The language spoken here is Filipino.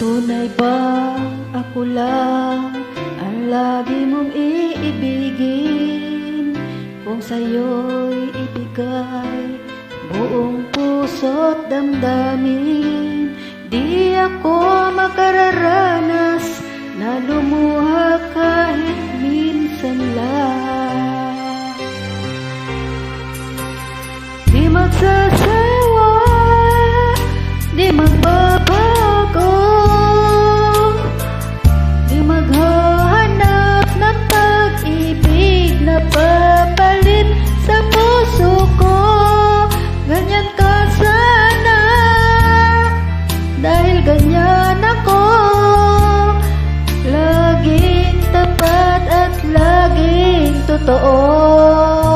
Tunay ba ako lang ang lagi mong iibigin? Kung sa'yo'y ibigay buong puso't damdamin, di ako makararanas na lumuha kahit minsan lang. Di magsasawa, di magbabago, di maghahanap ng pag-ibig na papalit sa puso ko. Ganyan ka sana, dahil ganyan ako, laging tapat at laging totoo.